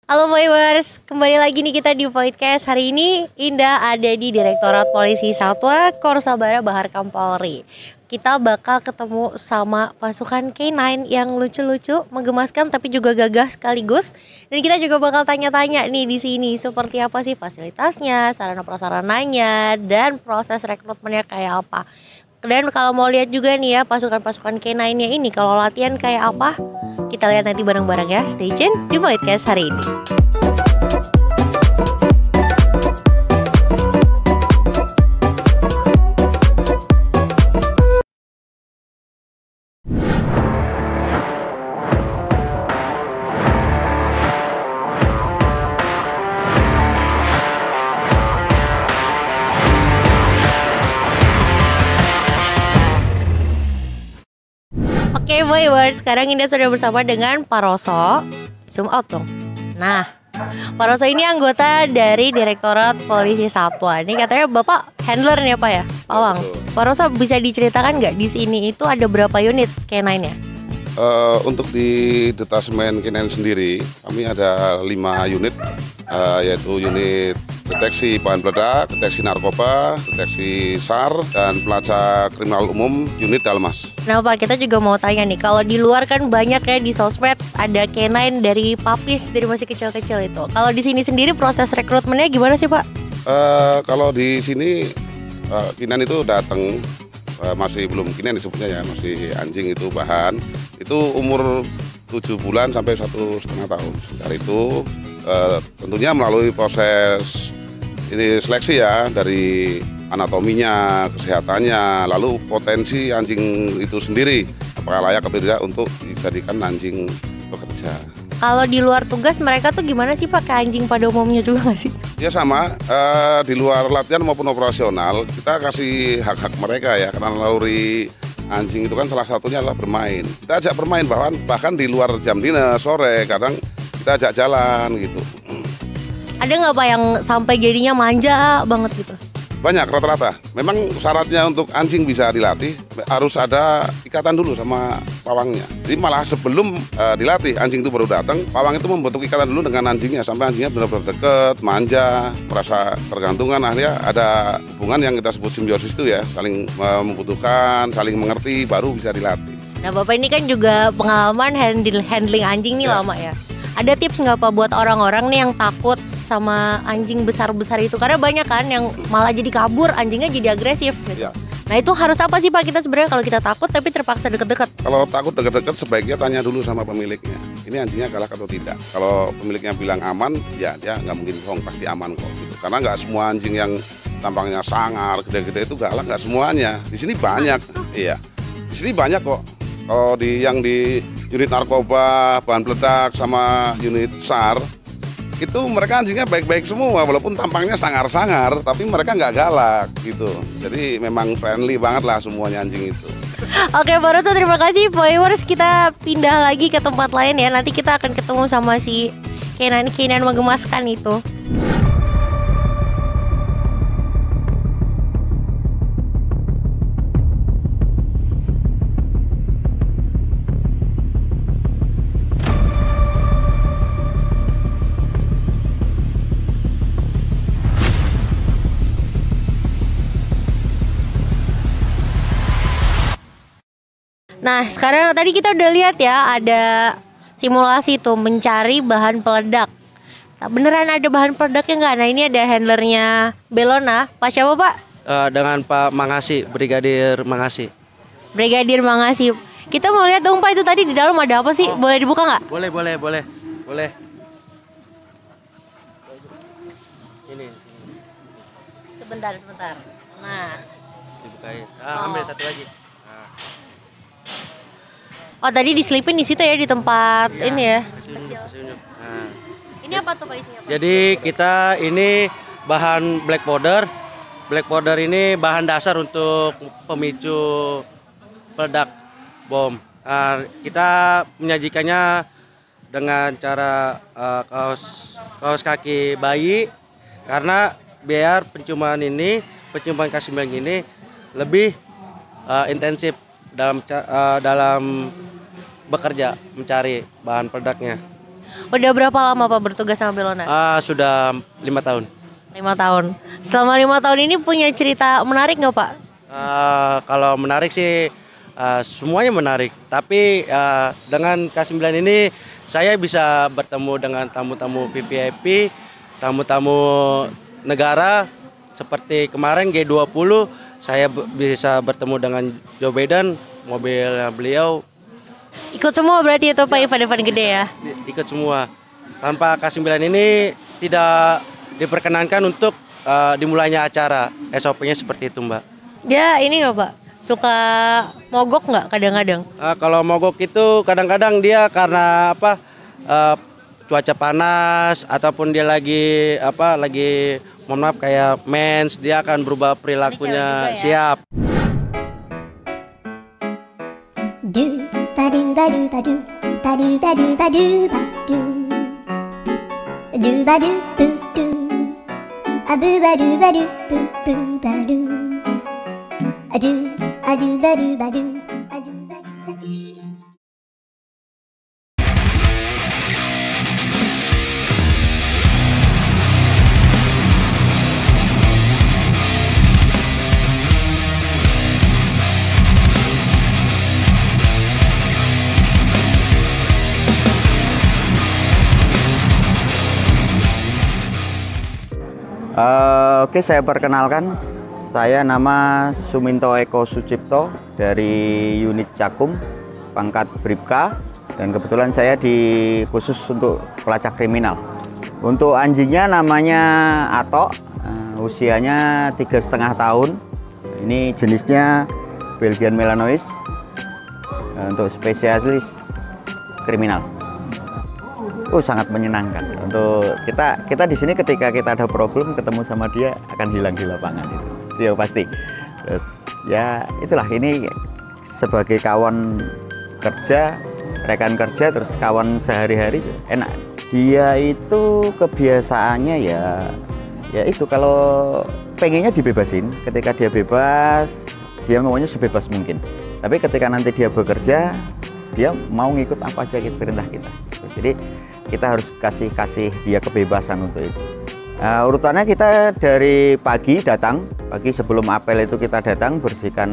Halo Voiwers, kembali lagi nih kita di Voidcast. Hari ini Indah ada di Direktorat Polisi Satwa Korsabara Baharkam Polri. Kita bakal ketemu sama pasukan K9 yang lucu-lucu, menggemaskan tapi juga gagah sekaligus. Dan kita juga bakal tanya-tanya nih di sini seperti apa sih fasilitasnya, sarana prasarananya, dan proses rekrutmennya kayak apa. Dan kalau mau lihat juga nih ya pasukan-pasukan K9-nya ini kalau latihan kayak apa, kita lihat nanti bareng-bareng ya. Stay tune di Voidcast hari ini. Oke Voiwers, sekarang Indah sudah bersama dengan Pak Roso. Zoom out dong. Nah, Pak Roso ini anggota dari Direktorat Polisi Satwa. Ini katanya Bapak handler nih Pak ya, Pawang. Pak Roso bisa diceritakan nggak di sini itu ada berapa unit K9-nya? Untuk di Detasmen K9 sendiri, kami ada 5 unit, yaitu unit deteksi bahan peledak, deteksi narkoba, deteksi SAR, dan pelacak kriminal umum unit Dalmas. Nah Pak, kita juga mau tanya nih, kalau di luar kan banyak ya di sosmed ada K9 dari papis, dari masih kecil-kecil itu. Kalau di sini sendiri proses rekrutmennya gimana sih Pak? Kalau di sini K9 itu datang, masih belum K9 disebutnya ya, masih anjing itu bahan. Itu umur 7 bulan sampai 1,5 tahun. Sebentar itu tentunya melalui proses ini seleksi ya, dari anatominya, kesehatannya, lalu potensi anjing itu sendiri apakah layak atau tidak untuk dijadikan anjing pekerja. Kalau di luar tugas mereka tuh gimana sih Pak, kayak anjing pada umumnya juga nggak sih? Ya sama, di luar latihan maupun operasional kita kasih hak-hak mereka ya, karena naluri anjing itu kan salah satunya adalah bermain. Kita ajak bermain, bahkan di luar jam dinas sore kadang kita ajak jalan gitu. Ada nggak Pak yang sampai jadinya manja banget gitu? Banyak, rata-rata. Memang syaratnya untuk anjing bisa dilatih harus ada ikatan dulu sama pawangnya. Jadi malah sebelum dilatih anjing itu baru datang, pawang itu membentuk ikatan dulu dengan anjingnya sampai anjingnya benar-benar dekat, manja, merasa tergantungan. Akhirnya ada hubungan yang kita sebut simbiosis itu ya, saling membutuhkan, saling mengerti, baru bisa dilatih. Nah Bapak ini kan juga pengalaman handling anjing nih lama ya. Ada tips nggak Pak buat orang-orang nih yang takut sama anjing besar-besar itu? Karena banyak kan yang malah jadi kabur, anjingnya jadi agresif gitu. Ya. Nah itu harus apa sih Pak kita sebenarnya kalau kita takut tapi terpaksa deket-deket? Kalau takut deket-deket sebaiknya tanya dulu sama pemiliknya. Ini anjingnya galak atau tidak. Kalau pemiliknya bilang aman, ya dia nggak mungkin bohong, pasti aman kok. Gitu. Karena nggak semua anjing yang tampangnya sangar, gede-gede itu galak, nggak semuanya. Di sini banyak, iya. Di sini banyak kok. Kalau yang di unit narkoba, bahan peledak, sama unit SAR, itu mereka anjingnya baik-baik semua, walaupun tampangnya sangar-sangar, tapi mereka nggak galak gitu. Jadi memang friendly banget lah semuanya anjing itu. Oke Pak Roto, terima kasih. Voiwers, kita pindah lagi ke tempat lain ya. Nanti kita akan ketemu sama si K9 menggemaskan itu. Nah sekarang tadi kita udah lihat ya, ada simulasi tuh mencari bahan peledak. Nah, beneran ada bahan peledaknya nggak? Nah ini ada handlernya Bellona. Pak siapa Pak? Dengan Pak Mangasi, Brigadir Mangasi. Brigadir Mangasi. Kita mau lihat dong Pak, itu tadi di dalam ada apa sih? Boleh dibuka nggak? Boleh. Ini Sebentar. Nah, dibukain. Ambil satu lagi. oh tadi diselipin di situ ya, di tempat ini ya. Kecil. Nah, Ini apa tuh Pak isinya Pak? jadi kita ini bahan black powder. Black powder ini bahan dasar untuk pemicu peledak bom. Kita menyajikannya dengan cara kaos kaki bayi, karena biar penciuman K9 ini lebih intensif dalam bekerja mencari bahan peledaknya. Udah berapa lama Pak bertugas sama Bellona? Sudah 5 tahun. 5 tahun. Selama 5 tahun ini punya cerita menarik nggak Pak? Kalau menarik sih semuanya menarik. Tapi dengan K9 ini saya bisa bertemu dengan tamu-tamu VVIP, tamu-tamu negara seperti kemarin G20. Saya bisa bertemu dengan Joe Biden, mobil beliau. Ikut semua berarti itu Pak event-event gede ya? Ikut semua. Tanpa K9 ini tidak diperkenankan untuk dimulainya acara. SOP-nya seperti itu Mbak. Dia ini nggak Pak? Suka mogok nggak kadang-kadang? Kalau mogok itu kadang-kadang dia karena cuaca panas ataupun dia lagi mohon maaf kayak mens, dia akan berubah perilakunya. Ya? Siap. Do ba do ba do ba do ba do ba do ba do ba do do ba do boo do a boo ba do ba do boo boo ba do a do ba do ba do a do ba do ba do. Oke, saya perkenalkan, saya nama Suminto Eko Sucipto dari unit Cakum, pangkat Bribka, dan kebetulan saya khusus untuk pelacak kriminal. Untuk anjingnya namanya Atok, usianya 3,5 tahun. Ini jenisnya Belgian Malinois, untuk spesialis kriminal. Sangat menyenangkan. Untuk kita di sini ketika kita ada problem ketemu sama dia akan hilang di lapangan itu. Ya pasti. Terus ya itulah, ini sebagai kawan kerja, rekan kerja, terus kawan sehari-hari enak. Dia itu kebiasaannya ya itu, kalau pengennya dibebasin, ketika dia bebas dia maunya sebebas mungkin. Tapi ketika nanti dia bekerja dia mau ngikut apa aja perintah kita. Jadi kita harus kasih dia kebebasan untuk itu. Urutannya kita dari pagi sebelum apel itu kita datang, bersihkan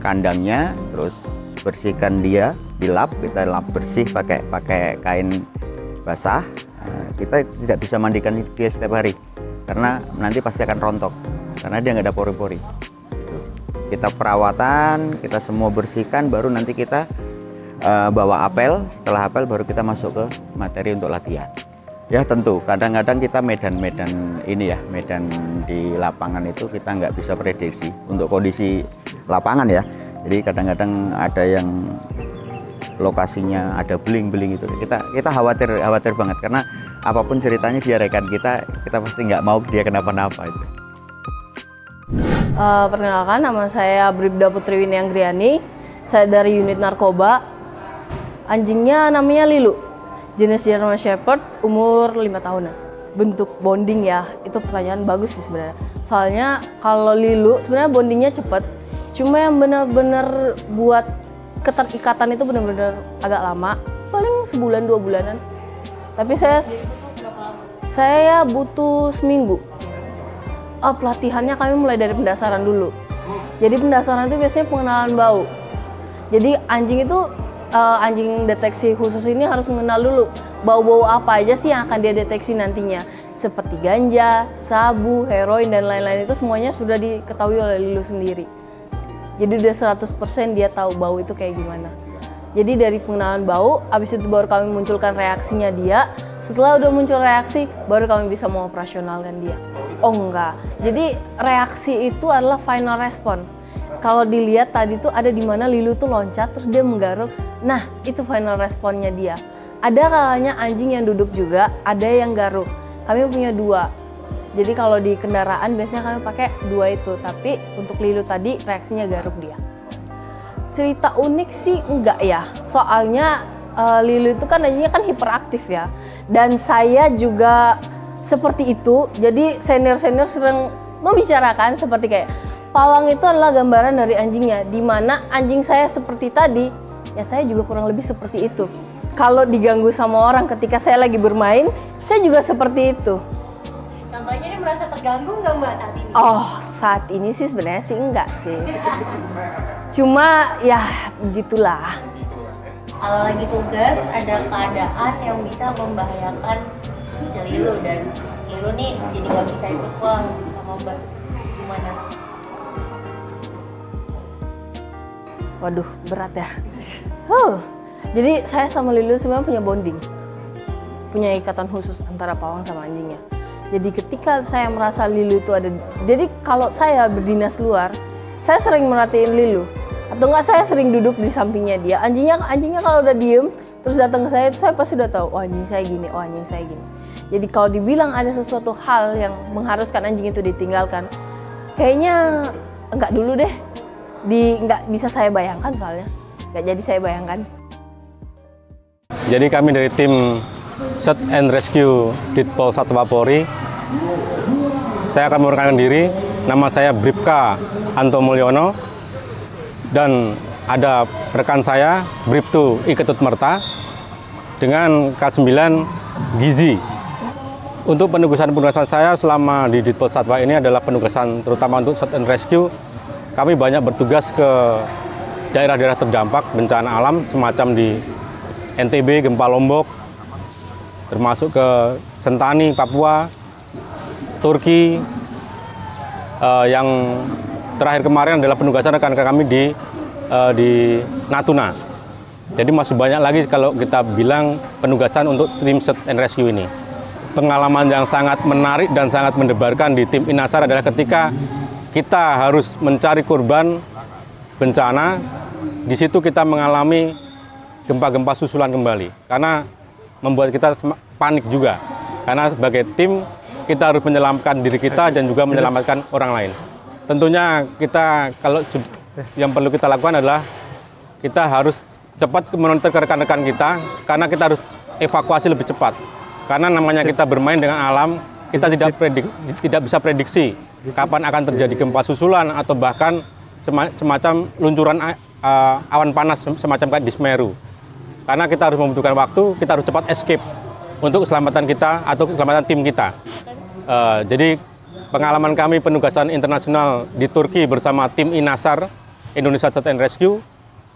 kandangnya, terus bersihkan dia, kita lap bersih pakai kain basah. Kita tidak bisa mandikan dia setiap hari karena nanti pasti akan rontok karena dia nggak ada pori-pori. Kita perawatan, kita semua bersihkan, baru nanti kita bawa apel. Setelah apel baru kita masuk ke materi untuk latihan. Ya tentu kadang-kadang kita medan di lapangan itu kita nggak bisa prediksi untuk kondisi lapangan ya. Jadi kadang-kadang ada yang lokasinya ada beling-beling itu, kita khawatir banget karena apapun ceritanya dia rekan kita pasti nggak mau dia kenapa-napa itu. Perkenalkan, nama saya Bribda Putri Winianggriani. Saya dari unit narkoba. Anjingnya namanya Lilu, jenis German Shepherd, umur 5 tahunan. Bentuk bonding ya, itu pertanyaan bagus sih sebenarnya. Soalnya kalau Lilu sebenarnya bondingnya cepet, cuma yang benar-benar buat keterikatan itu benar-benar agak lama, paling sebulan 2 bulanan. Tapi saya butuh seminggu. Pelatihannya kami mulai dari pendasaran dulu. Jadi pendasaran itu biasanya pengenalan bau. Jadi anjing itu, anjing deteksi khusus ini harus mengenal dulu bau-bau apa aja sih yang akan dia deteksi nantinya. Seperti ganja, sabu, heroin, dan lain-lain itu semuanya sudah diketahui oleh Lilu sendiri. Jadi udah 100% dia tahu bau itu kayak gimana. Jadi dari pengenalan bau, abis itu baru kami munculkan reaksinya dia. Setelah udah muncul reaksi, baru kami bisa mengoperasionalkan dia. Oh enggak, jadi reaksi itu adalah final response. Kalau dilihat tadi tuh ada di mana Lilu tuh loncat terus dia menggaruk. Nah, itu final responnya dia. Ada kalanya anjing yang duduk juga, ada yang garuk. Kami punya 2. Jadi kalau di kendaraan biasanya kami pakai 2 itu, tapi untuk Lilu tadi reaksinya garuk dia. Cerita unik sih enggak ya. Soalnya Lilu itu kan anjingnya kan hiperaktif ya. Dan saya juga seperti itu. Jadi senior-senior sering membicarakan seperti kayak pawang itu adalah gambaran dari anjingnya, di mana anjing saya seperti tadi, ya saya juga kurang lebih seperti itu. kalau diganggu sama orang ketika saya lagi bermain, saya juga seperti itu. Contohnya ini merasa terganggu nggak Mbak saat ini? Oh, saat ini sih sebenarnya sih enggak sih. Cuma ya begitulah. Kalau lagi tugas ada keadaan yang bisa membahayakan si Lilu dan Lilu nih jadi nggak bisa ikut pulang sama Mbak, gimana? Waduh, berat ya. Jadi saya sama Lilu sebenarnya punya bonding, punya ikatan khusus antara pawang sama anjingnya. Jadi ketika saya merasa Lilu itu ada, jadi kalau saya berdinas luar, saya sering merhatiin Lilu. Atau enggak saya sering duduk di sampingnya dia. Anjingnya kalau udah diem terus datang ke saya, itu saya pasti udah tahu, oh anjing saya gini, oh anjing saya gini. Jadi kalau dibilang ada sesuatu hal yang mengharuskan anjing itu ditinggalkan, kayaknya enggak dulu deh. Enggak bisa saya bayangkan soalnya. Enggak jadi saya bayangkan. Jadi kami dari tim Search and Rescue Ditpol Satwa Polri, saya akan memperkenalkan diri. Nama saya Bribka Anto Mulyono dan ada rekan saya Bribtu Iketut Merta dengan K9 Gizi. Untuk penugasan saya selama di Ditpol Satwa ini adalah penugasan terutama untuk Search and Rescue. Kami banyak bertugas ke daerah-daerah terdampak bencana alam semacam di NTB, gempa Lombok, termasuk ke Sentani, Papua, Turki. Yang terakhir kemarin adalah penugasan rekan-rekan kami di Natuna. Jadi masih banyak lagi kalau kita bilang penugasan untuk tim Search and Rescue ini. Pengalaman yang sangat menarik dan sangat mendebarkan di tim Inasar adalah ketika kita harus mencari korban bencana. Di situ kita mengalami gempa-gempa susulan kembali, karena membuat kita panik juga. Karena sebagai tim, kita harus menyelamatkan diri kita dan juga menyelamatkan orang lain. Tentunya kita, kalau yang perlu kita lakukan adalah kita harus cepat memonitor ke rekan-rekan kita, karena kita harus evakuasi lebih cepat. Karena namanya kita bermain dengan alam, kita tidak bisa prediksi kapan akan terjadi gempa susulan atau bahkan semacam luncuran awan panas semacam kayak di Semeru. Karena kita harus membutuhkan waktu, kita harus cepat escape untuk keselamatan kita atau keselamatan tim kita. Jadi pengalaman kami penugasan internasional di Turki bersama tim Inasar, Indonesia Search and Rescue,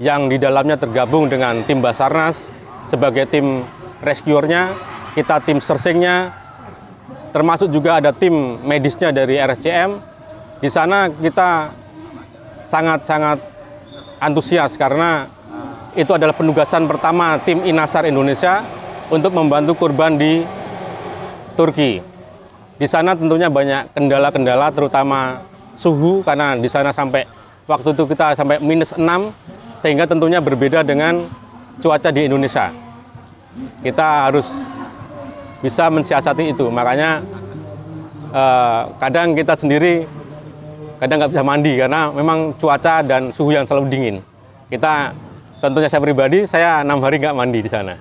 yang di dalamnya tergabung dengan tim Basarnas sebagai tim rescuernya, kita tim searchingnya, termasuk juga ada tim medisnya dari RSCM. Di sana kita sangat-sangat antusias karena itu adalah penugasan pertama tim Inasar Indonesia untuk membantu korban di Turki. Di sana tentunya banyak kendala-kendala, terutama suhu, karena di sana sampai waktu itu kita sampai -6, sehingga tentunya berbeda dengan cuaca di Indonesia. Kita harus bisa mensiasati itu, makanya kadang kita sendiri kadang nggak bisa mandi karena memang cuaca dan suhu yang selalu dingin. Contohnya saya pribadi, saya 6 hari nggak mandi di sana.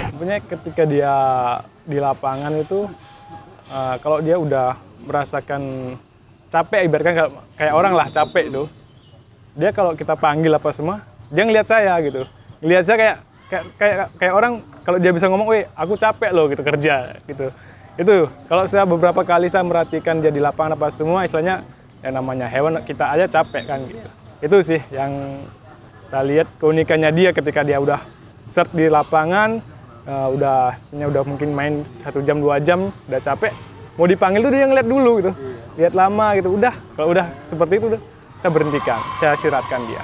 Sebenarnya ketika dia di lapangan itu, kalau dia udah merasakan capek, ibaratkan kayak orang lah capek tuh, dia kalau kita panggil apa semua, dia ngelihat saya gitu, ngelihat saya kayak orang kalau dia bisa ngomong, weh aku capek loh gitu kerja gitu. Itu kalau saya beberapa kali saya merhatikan dia di lapangan apa semua, istilahnya yang namanya hewan kita aja capek kan gitu. Itu sih yang saya lihat keunikannya dia ketika dia udah search di lapangan, udah mungkin main 1 jam 2 jam udah capek, mau dipanggil tuh dia ngeliat dulu gitu, lihat lama gitu. Udah kalau udah seperti itu udah saya berhentikan, saya istirahatkan dia.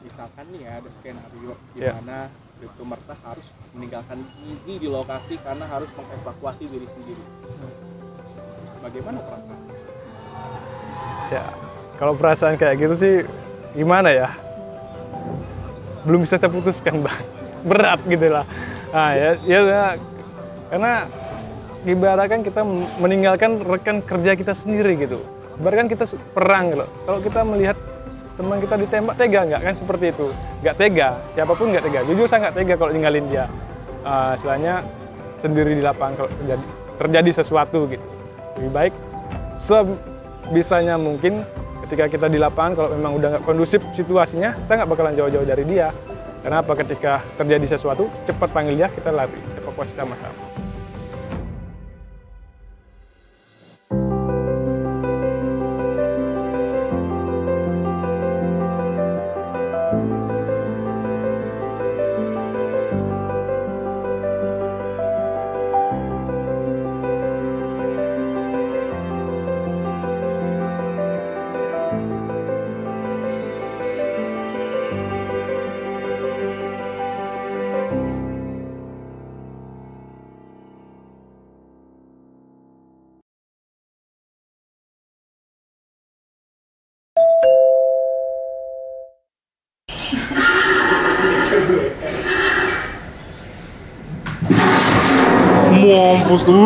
Misalkan nih ya ada skenario di mana Bribtu Merta harus meninggalkan Gizi di lokasi karena harus mengevakuasi diri sendiri. Bagaimana perasaan? Ya kalau perasaan kayak gitu sih gimana ya, belum bisa saya putuskan Bang, berat gitu lah. Nah, ya karena ibaratkan kita meninggalkan rekan kerja kita sendiri gitu. Ibaratkan kita perang gitu. Kalau kita melihat teman kita ditembak, tega nggak kan seperti itu? Nggak tega, siapapun nggak tega. Jujur saya nggak tega kalau ninggalin dia. Istilahnya sendiri di lapangan kalau terjadi sesuatu gitu. Lebih baik sebisanya mungkin ketika kita di lapangan kalau memang udah nggak kondusif situasinya, saya nggak bakalan jauh-jauh dari dia. Kenapa? Ketika terjadi sesuatu, cepat panggil dia, kita lari, evakuasi sama-sama. Mampus tuh.